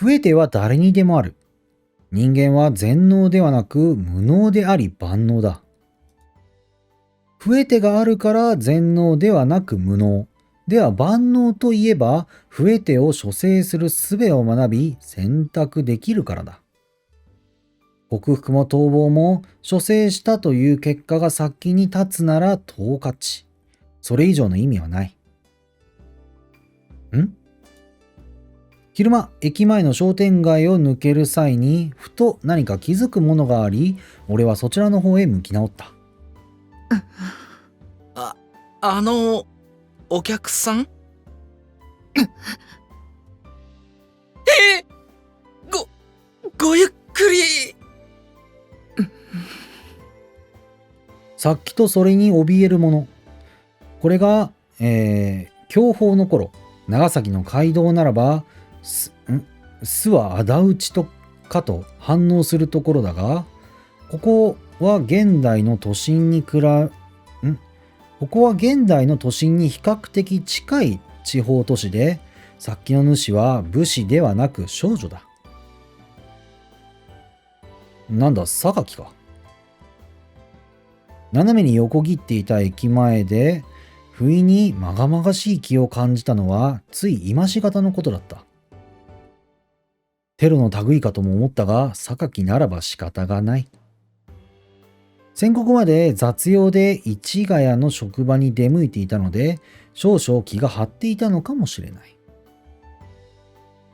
増えては誰にでもある。人間は全能ではなく無能であり万能だ。増えてがあるから全能ではなく無能。では万能といえば、増えてを処世する術を学び選択できるからだ。克服も逃亡も処世したという結果が先に立つなら等価値。それ以上の意味はない。昼間、駅前の商店街を抜ける際に、ふと何か気づくものがあり、俺はそちらの方へ向き直った。お客さんごゆっくり。さっきとそれに怯えるもの。これが、享保の頃、長崎の街道ならば、巣は仇討ちとかと反応するところだが、ここは現代の都心に比較的近い地方都市で、さっきの主は武士ではなく少女だ。なんだ、榊か。斜めに横切っていた駅前で、不意にまがまがしい気を感じたのは、つい今しがたのことだった。テロの類かとも思ったが、榊ならば仕方がない。戦国まで雑用で市ヶ谷の職場に出向いていたので、少々気が張っていたのかもしれない。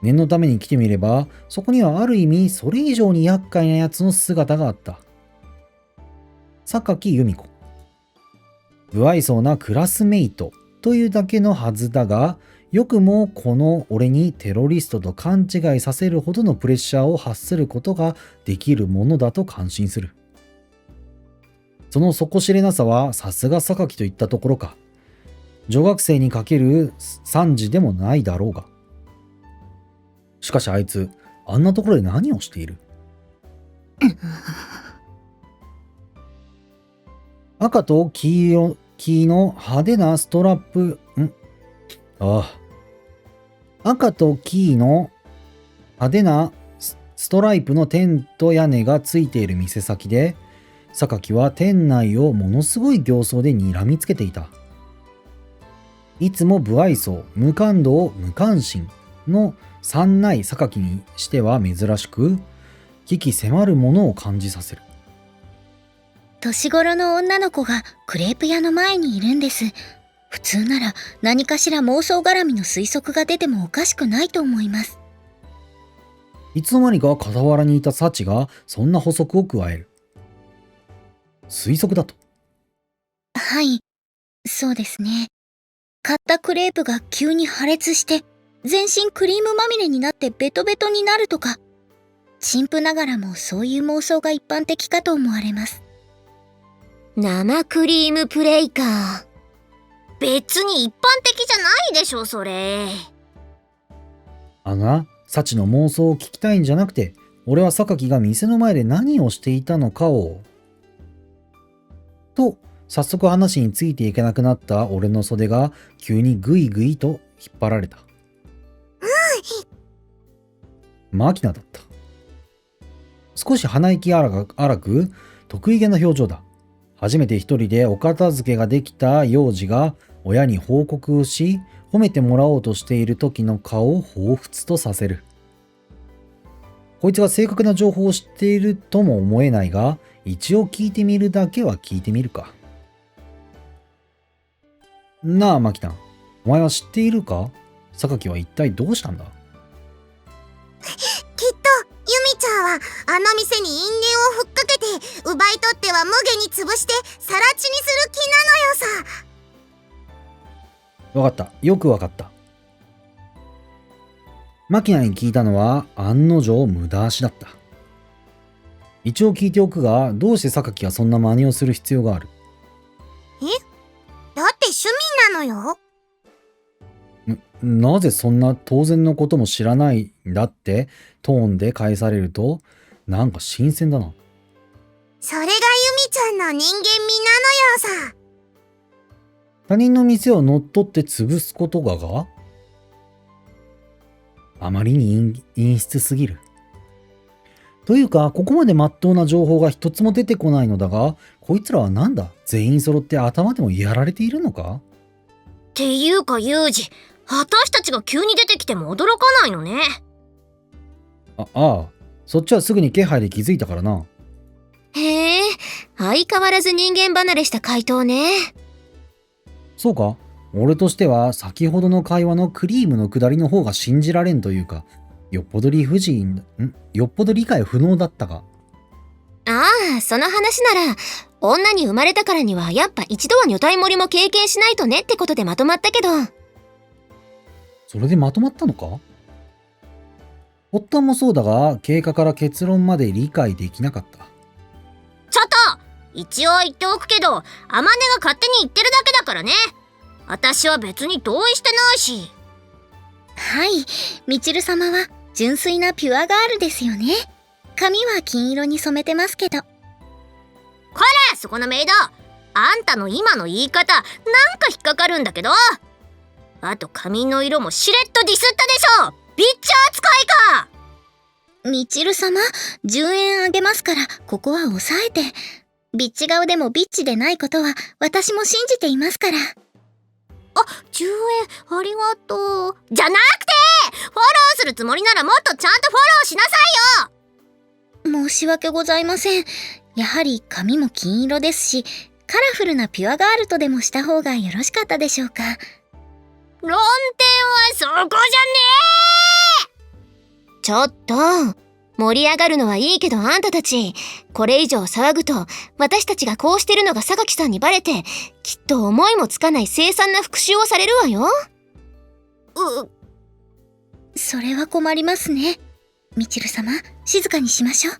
念のために来てみれば、そこにはある意味それ以上に厄介な奴の姿があった。榊由美子。不愛想なクラスメイトというだけのはずだが、よくもこの俺にテロリストと勘違いさせるほどのプレッシャーを発することができるものだと感心する。その底知れなさはさすが榊といったところか。女学生にかける賛辞でもないだろうが。しかしあいつ、あんなところで何をしている？赤と黄色の派手なストラップ、赤と黄の派手なストライプのテント屋根がついている店先で、榊は店内をものすごい形相で睨みつけていた。いつも不愛想、無感動、無関心の三ない榊にしては珍しく、鬼気迫るものを感じさせる。年頃の女の子がクレープ屋の前にいるんです。普通なら何かしら妄想絡みの推測が出てもおかしくないと思います。いつの間にか傍らにいた幸がそんな補足を加える。推測だと？はい、そうですね。買ったクレープが急に破裂して全身クリームまみれになってベトベトになるとか、陳腐ながらもそういう妄想が一般的かと思われます。生クリームプレイか。別に一般的じゃないでしょそれ。幸の妄想を聞きたいんじゃなくて、俺は榊が店の前で何をしていたのかを。と、早速話についていけなくなった俺の袖が急にグイグイと引っ張られた。マキナだった。少し鼻息荒く得意げな表情だ。初めて一人でお片付けができた幼児が親に報告をし、褒めてもらおうとしている時の顔を彷彿とさせる。こいつが正確な情報を知っているとも思えないが、一応聞いてみるだけは聞いてみるか。なあ、マキナ、お前は知っているか？榊は一体どうしたんだ？きっとユミちゃんはあの店に因縁をふっかけて奪い取っては無下に潰して更地にする気なのよさ。わかった。よくわかった。マキナに聞いたのは案の定無駄足だった。一応聞いておくが、どうして榊がそんな真似をする必要がある？だって趣味なのよ。なぜそんな当然のことも知らないんだってトーンで返されると、なんか新鮮だな。それがユミちゃんの人間味なのよさ。他人の店を乗っ取って潰すことがあまりに陰湿すぎる。というか、ここまで真っ当な情報が一つも出てこないのだが、こいつらはなんだ、全員揃って頭でもやられているのか？っていうかユージ、私たちが急に出てきても驚かないのね。ああ、そっちはすぐに気配で気づいたからな。へえ、相変わらず人間離れした回答ね。そうか、俺としては先ほどの会話のクリームの下りの方が信じられんというか、よっぽど理解不能だったが。ああ、その話なら、女に生まれたからにはやっぱ一度は女体盛りも経験しないとねってことでまとまったけど。それでまとまったのか？発端もそうだが、経過から結論まで理解できなかった。ちょっと一応言っておくけど、あまねが勝手に言ってるだけだからね。私は別に同意してないし。はい、みちる様は純粋なピュアガールですよね。髪は金色に染めてますけど。これそこのメイド、あんたの今の言い方なんか引っかかるんだけど。あと髪の色もしれっとディスったでしょ。ビッチ扱いか。みちる様、10円あげますから、ここは抑えて。ビッチ顔でもビッチでないことは私も信じていますから。あ、10円ありがとう。じゃなくて、フォローするつもりならもっとちゃんとフォローしなさいよ。申し訳ございません。やはり髪も金色ですし、カラフルなピュアガールとでもした方がよろしかったでしょうか。論点はそこじゃねえ。ちょっと、盛り上がるのはいいけどあんたたち、これ以上騒ぐと私たちがこうしてるのが榊さんにバレて、きっと思いもつかない凄惨な復讐をされるわよ。それは困りますね。みちる様、静かにしましょう。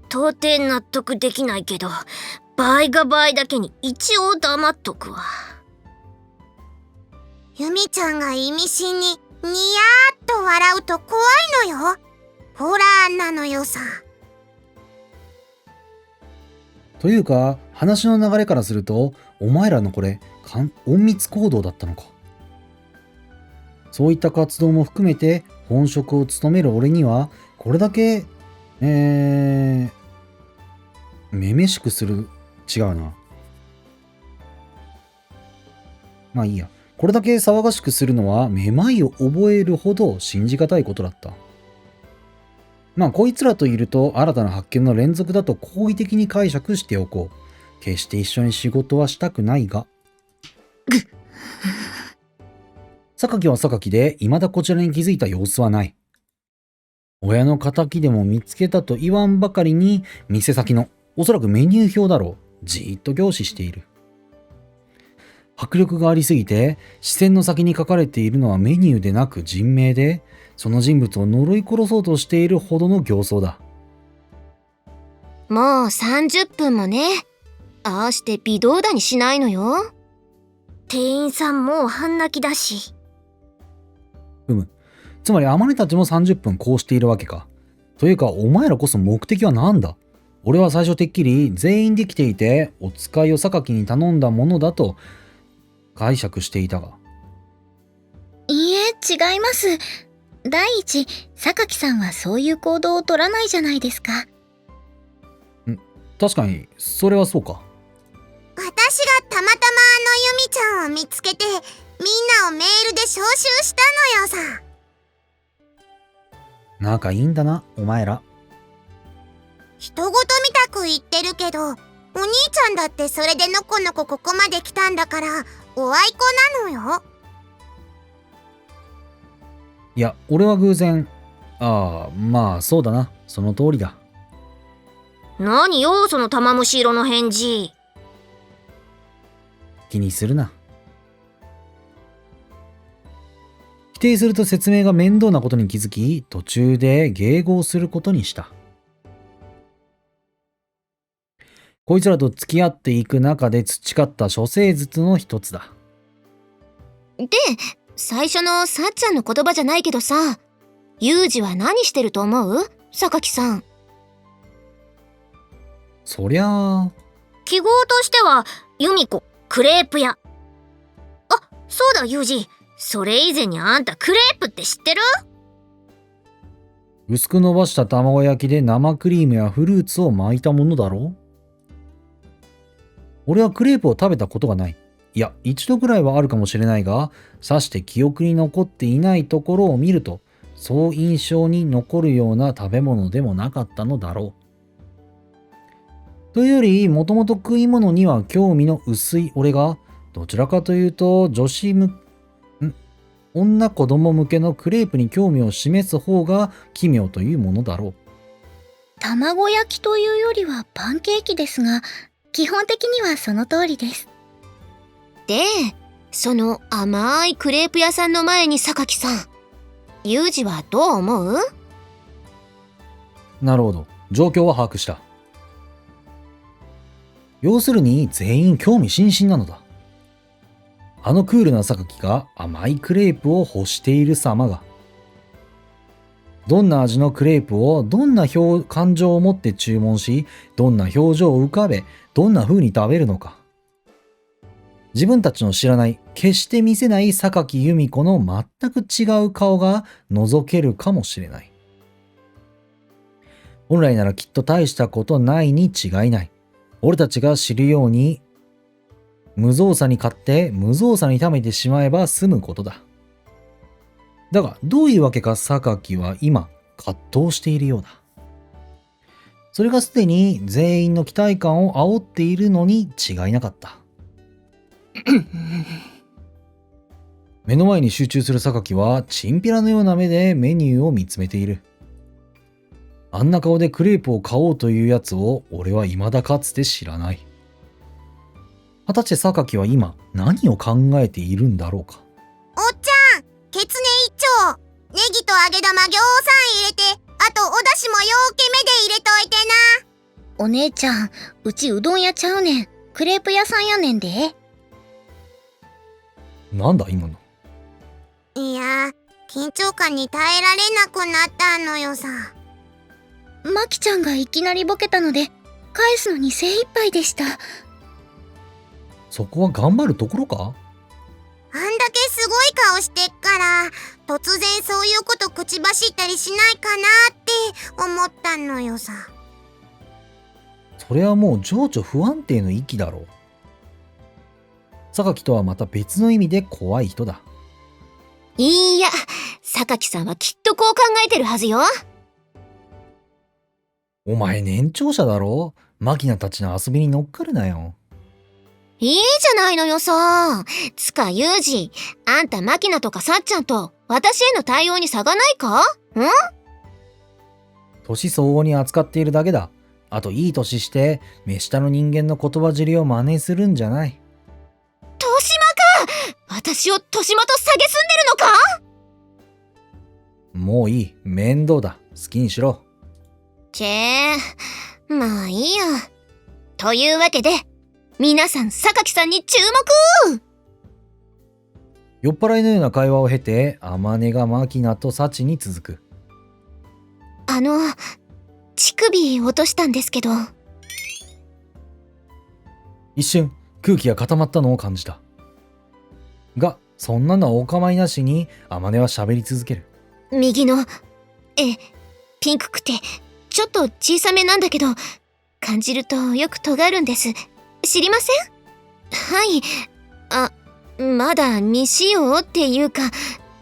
到底納得できないけど、場合が場合だけに一応黙っとくわ。ユミちゃんが意味深にニヤーっと笑うと怖いのよ。ホラーなのよさ。というか、話の流れからすると、お前らのこれ、隠密行動だったのか。そういった活動も含めて、本職を務める俺には、これだけ、めめしくする、違うな。まあいいや。これだけ騒がしくするのは、めまいを覚えるほど信じがたいことだった。まあこいつらといると新たな発見の連続だと好意的に解釈しておこう。決して一緒に仕事はしたくないが。榊は榊で未だこちらに気づいた様子はない。親の仇でも見つけたと言わんばかりに店先のおそらくメニュー表だろう。じーっと凝視している。迫力がありすぎて視線の先に書かれているのはメニューでなく人名で、その人物を呪い殺そうとしているほどの形相だ。もう30分もね。ああして微動だにしないのよ。店員さんもう半泣きだし。つまり天音たちも30分こうしているわけか。というかお前らこそ目的は何だ？俺は最初てっきり全員できていてお使いを榊に頼んだものだと解釈していたが。いいえ、違います。第一、榊さんはそういう行動を取らないじゃないですか。確かにそれはそうか。私がたまたまユミちゃんを見つけて、みんなをメールで招集したのよさ。仲いいんだなお前ら。人ごとみたく言ってるけど、お兄ちゃんだってそれでのこのこここまで来たんだからおあいこなのよ。いや俺は偶然。ああまあそうだな、その通りだ。何よその玉虫色の返事。気にするな。否定すると説明が面倒なことに気づき、途中で迎合することにした。こいつらと付き合っていく中で培った処世術の一つだ。で、最初のさっちゃんの言葉じゃないけどさ、ユージは何してると思う？榊さん。そりゃあ。記号としては、ユミコ、クレープ屋。あ、そうだユージ。それ以前にあんたクレープって知ってる？薄く伸ばした卵焼きで生クリームやフルーツを巻いたものだろう。俺はクレープを食べたことがない。いや、一度くらいはあるかもしれないが、さして記憶に残っていないところを見ると、そう印象に残るような食べ物でもなかったのだろう。というより、もともと食い物には興味の薄い俺が、どちらかというと女子供向けのクレープに興味を示す方が奇妙というものだろう。卵焼きというよりはパンケーキですが、基本的にはその通りです。で、その甘いクレープ屋さんの前に榊さん、ユージはどう思う？なるほど。状況は把握した。要するに全員興味津々なのだ。あのクールな榊が甘いクレープを欲している様が。どんな味のクレープをどんな感情を持って注文し、どんな表情を浮かべ、どんな風に食べるのか。自分たちの知らない、決して見せない榊由美子の全く違う顔が覗けるかもしれない。本来ならきっと大したことないに違いない。俺たちが知るように、無造作に買って無造作に食べてしまえば済むことだ。だがどういうわけか榊は今葛藤しているようだ。それがすでに全員の期待感を煽っているのに違いなかった。目の前に集中する榊はチンピラのような目でメニューを見つめている。あんな顔でクレープを買おうというやつを俺は未だかつて知らない。果たして榊は今何を考えているんだろうか。おっちゃん、ケツネ一丁、ネギと揚げ玉ぎょうさん入れて、あとおだしもよーけめで入れといてな。お姉ちゃん、うちうどん屋ちゃうねん。クレープ屋さんやねんで。なんだ今の。いや、緊張感に耐えられなくなったのよさ。マキちゃんがいきなりボケたので、返すのに精一杯でした。そこは頑張るところか。あんだけすごい顔してっから、突然そういうこと口走ったりしないかなって思ったのよさ。それはもう情緒不安定の域だろう。榊とはまた別の意味で怖い人だ。いや、榊さんはきっとこう考えてるはずよ。お前年長者だろ。マキナたちの遊びに乗っかるなよ。いいじゃないのよさ。つかユージ、あんたマキナとかサッちゃんと私への対応に差がないか？年相応に扱っているだけだ。あといい年して目下の人間の言葉尻を真似するんじゃない。豊島か！私を豊島と蔑んでるのか？もういい。面倒だ。好きにしろ。まあいいや。というわけで、皆さん榊さんに注目！酔っ払いのような会話を経て、天音がマキナとサチに続く。乳首落としたんですけど。一瞬空気が固まったのを感じた。が、そんなのはお構いなしに天音は喋り続ける。右の絵、ピンクくて、ちょっと小さめなんだけど、感じるとよく尖るんです。知りません？はい。まだ未使用っていうか、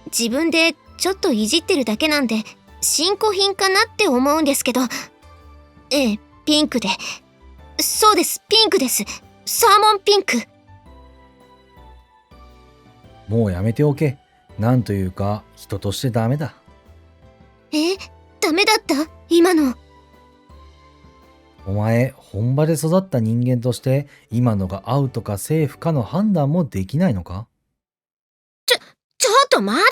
自分でちょっといじってるだけなんで、新古品かなって思うんですけど。ピンクで。そうです、ピンクです。サーモンピンク。もうやめておけ。なんというか、人としてダメだ。ダメだった？今の。お前、本場で育った人間として、今のがアウトかセーフかの判断もできないのか？ちょっと待って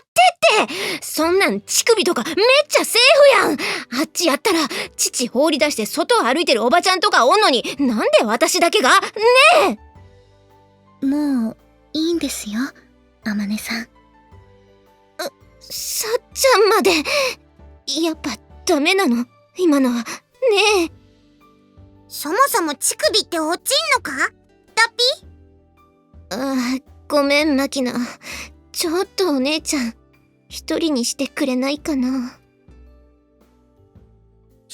って！そんなん乳首とかめっちゃセーフやん！あっちやったら、乳放り出して外を歩いてるおばちゃんとかおんのに、なんで私だけが？ねえ！もう、いいんですよ、天音さん。さっちゃんまで。やっぱダメなの？今のは。ねえ。そもそも乳首って落ちんのか？ダピ？ごめんマキナ。ちょっとお姉ちゃん、一人にしてくれないかな。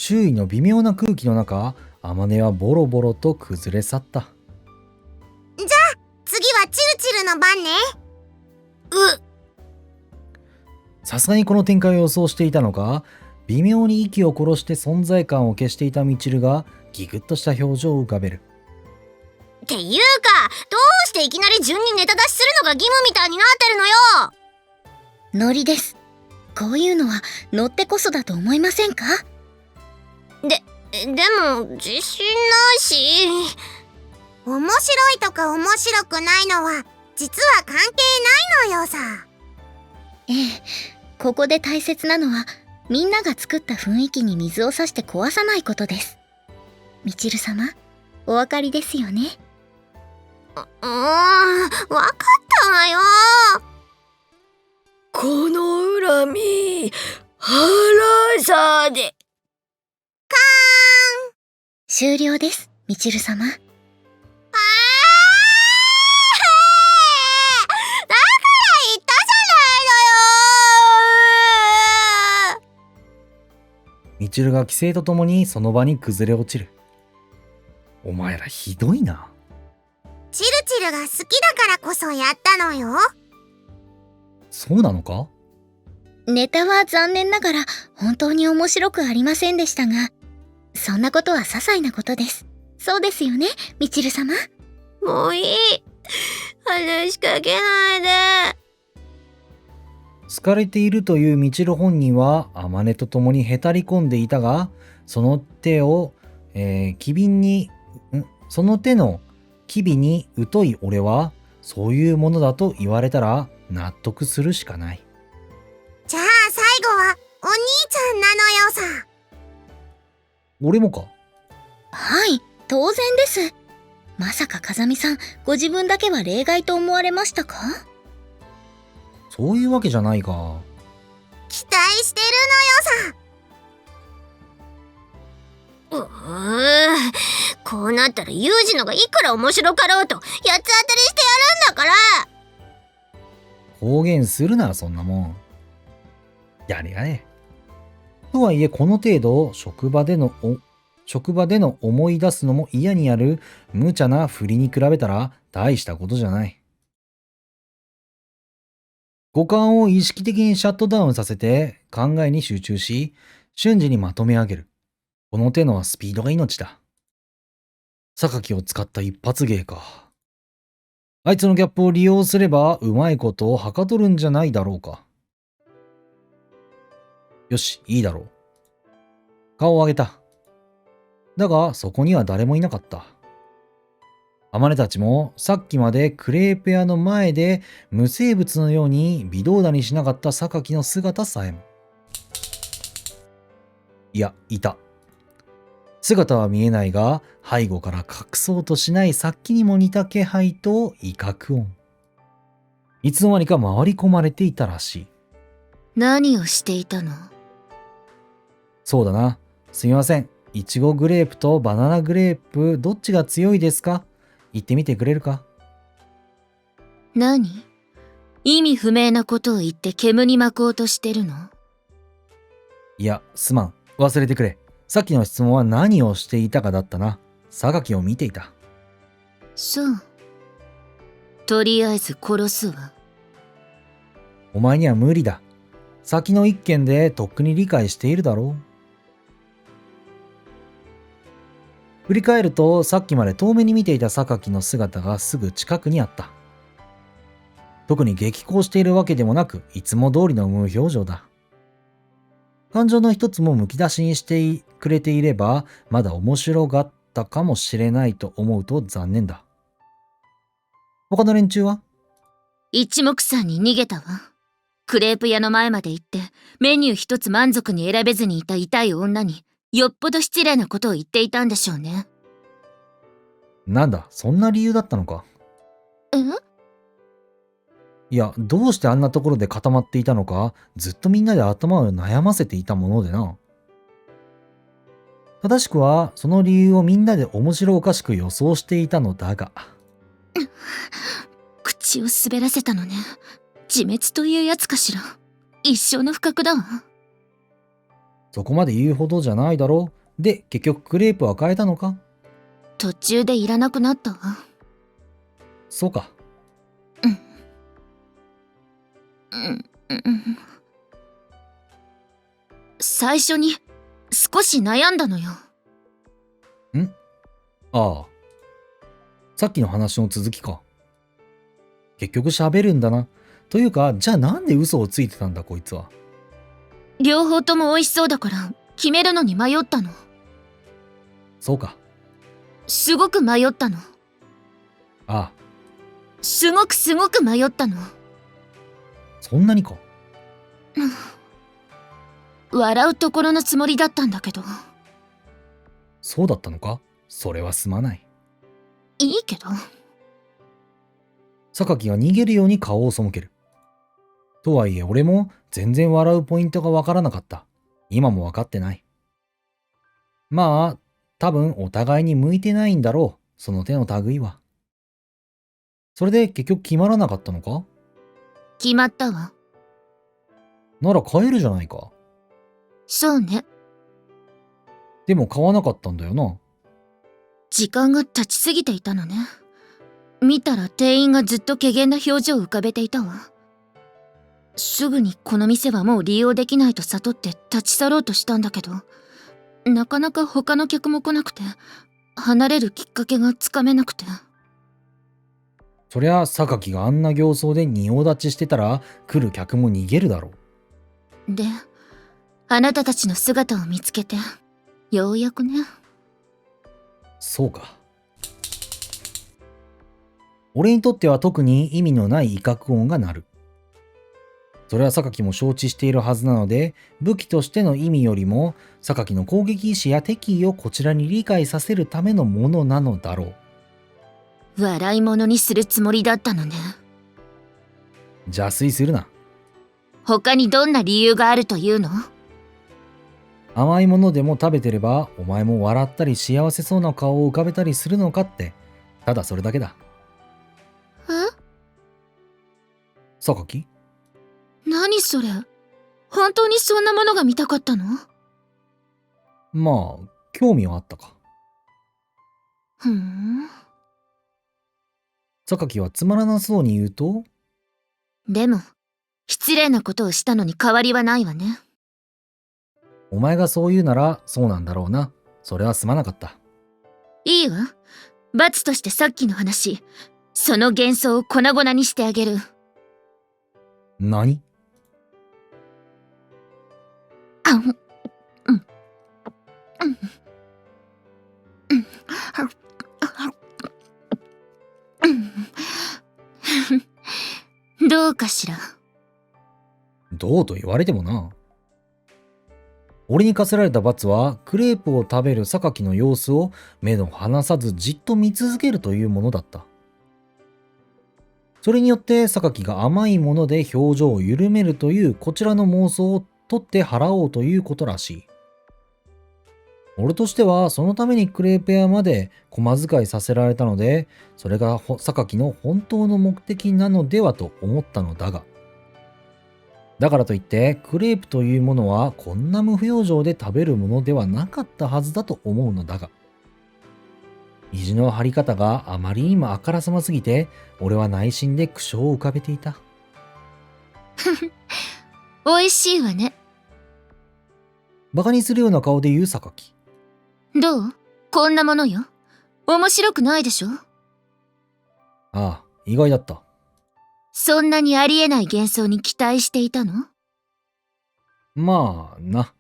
周囲の微妙な空気の中、天音はボロボロと崩れ去った。次はチルチルの番ね。さすがにこの展開を予想していたのか、微妙に息を殺して存在感を消していたミチルがギクッとした表情を浮かべる。っていうか、どうしていきなり順にネタ出しするのが義務みたいになってるのよ。ノリです。こういうのは乗ってこそだと思いませんか？でも自信ないし。面白いとか面白くないのは実は関係ないのよさ。ええ、ここで大切なのはみんなが作った雰囲気に水を差して壊さないことです。みちる様、お分かりですよね？わかったわよ。この恨み、腹さで。終了です、みちる様。だから言ったじゃないのよ。ミチルが規制とともにその場に崩れ落ちる。お前らひどいな。チルチルが好きだからこそやったのよ。そうなのか？ネタは残念ながら本当に面白くありませんでしたが、そんなことは些細なことです。そうですよね、みちる様。もういい。話しかけないで。好かれているというミチル本人は天音と共にへたり込んでいたが、その手の機微に疎い俺はそういうものだと言われたら納得するしかない。じゃあ最後はお兄ちゃんなのよさ。俺もか？はい、当然です。まさか風見さん、ご自分だけは例外と思われましたか？そういうわけじゃないか。期待してるのよさ。こうなったらユージのがいくら面白かろうと八つ当たりしてやるんだから。公言するな、そんなもん。やれやれ。とはいえこの程度職場での思い出すのも嫌にやる無茶な振りに比べたら大したことじゃない。五感を意識的にシャットダウンさせて考えに集中し、瞬時にまとめ上げる。この手のはスピードが命だ。榊を使った一発芸か。あいつのギャップを利用すればうまいことをはかどるんじゃないだろうか。よし、いいだろう。顔を上げた。だがそこには誰もいなかった。天音たちもさっきまでクレープ屋の前で無生物のように微動だにしなかった榊の姿さえも。いや、いた。姿は見えないが背後から隠そうとしないさっきにも似た気配と威嚇音。いつの間にか回り込まれていたらしい。何をしていたの？そうだな。すみません。いちごグレープとバナナグレープどっちが強いですか？言ってみてくれるか？何？意味不明なことを言って煙に巻こうとしてるの？いや、すまん。忘れてくれ。さっきの質問は何をしていたかだったな。榊を見ていた。そう。とりあえず殺すわ。お前には無理だ。先の一件でとっくに理解しているだろう。振り返るとさっきまで遠目に見ていた榊の姿がすぐ近くにあった。特に激高しているわけでもなく、いつも通りの無表情だ。感情の一つもむき出しにしてくれていれば、まだ面白がったかもしれないと思うと残念だ。他の連中は？一目散に逃げたわ。クレープ屋の前まで行ってメニュー一つ満足に選べずにいた痛い女によっぽど失礼なことを言っていたんでしょうね。なんだ、そんな理由だったのか。いや、どうしてあんなところで固まっていたのか、ずっとみんなで頭を悩ませていたものでな。正しくは、その理由をみんなで面白おかしく予想していたのだが。口を滑らせたのね。自滅というやつかしら。一生の不覚だわ。そこまで言うほどじゃないだろう。で、結局クレープは変えたのか？途中でいらなくなったわ。そうか。最初に少し悩んだのよ。ああ。さっきの話の続きか。結局喋るんだな。というか、じゃあなんで嘘をついてたんだこいつは。両方とも美味しそうだから決めるのに迷ったの。そうか。すごく迷ったの。ああ、すごく迷ったの。そんなにか。笑うところのつもりだったんだけど。そうだったのか？それはすまない。いいけど。榊が逃げるように顔を背ける。とはいえ俺も全然笑うポイントがわからなかった。今もわかってない。まあ、多分お互いに向いてないんだろう。その手の類は。それで結局決まらなかったのか？決まったわ。なら買えるじゃないか。そうね。でも買わなかったんだよな。時間が経ちすぎていたのね。見たら店員がずっと怪げな表情を浮かべていたわ。すぐにこの店はもう利用できないと悟って立ち去ろうとしたんだけど、なかなか他の客も来なくて、離れるきっかけがつかめなくて。そりゃ榊があんな形相で仁王立ちしてたら来る客も逃げるだろで、あなたたちの姿を見つけて、ようやくね。そうか。俺にとっては特に意味のない威嚇音が鳴る。それは榊も承知しているはずなので、武器としての意味よりも、榊の攻撃意志や敵意をこちらに理解させるためのものなのだろう。笑い物にするつもりだったのね。邪推するな。他にどんな理由があるというの？甘いものでも食べてれば、お前も笑ったり幸せそうな顔を浮かべたりするのかって、ただそれだけだ。え？榊？何それ？本当にそんなものが見たかったの？まあ、興味はあったか。ふーん。榊はつまらなそうに言うと、でも、失礼なことをしたのに変わりはないわね。お前がそう言うならそうなんだろうな。それはすまなかった。いいわ。罰としてさっきの話、その幻想を粉々にしてあげる。何？あん、うん、うん、うん。どうかしら。どうと言われてもな。俺に課せられた罰は、クレープを食べる榊の様子を目の離さずじっと見続けるというものだった。それによって榊が甘いもので表情を緩めるというこちらの妄想を取って払おうということらしい。俺としてはそのためにクレープ屋まで駒遣いさせられたので、それが榊の本当の目的なのではと思ったのだが、だからといってクレープというものはこんな無表情で食べるものではなかったはずだと思うのだが、意地の張り方があまりにもあからさますぎて、俺は内心で苦笑を浮かべていた。美味しいわね。バカにするような顔で言う榊。どう？こんなものよ。面白くないでしょ？ああ、意外だった。そんなにありえない幻想に期待していたの？まあな。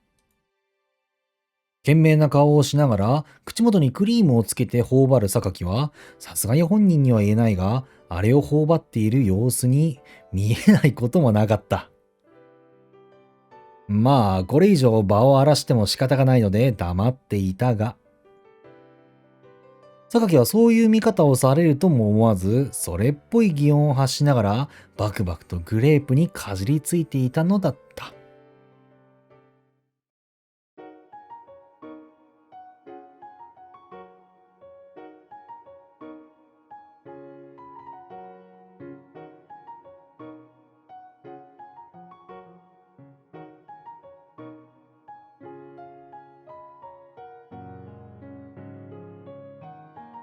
懸命な顔をしながら口元にクリームをつけて頬張る榊は、さすがに本人には言えないが、あれを頬張っている様子に見えないこともなかった。まあこれ以上場を荒らしても仕方がないので黙っていたが、榊はそういう見方をされるとも思わず、それっぽい擬音を発しながらバクバクとグレープにかじりついていたのだった。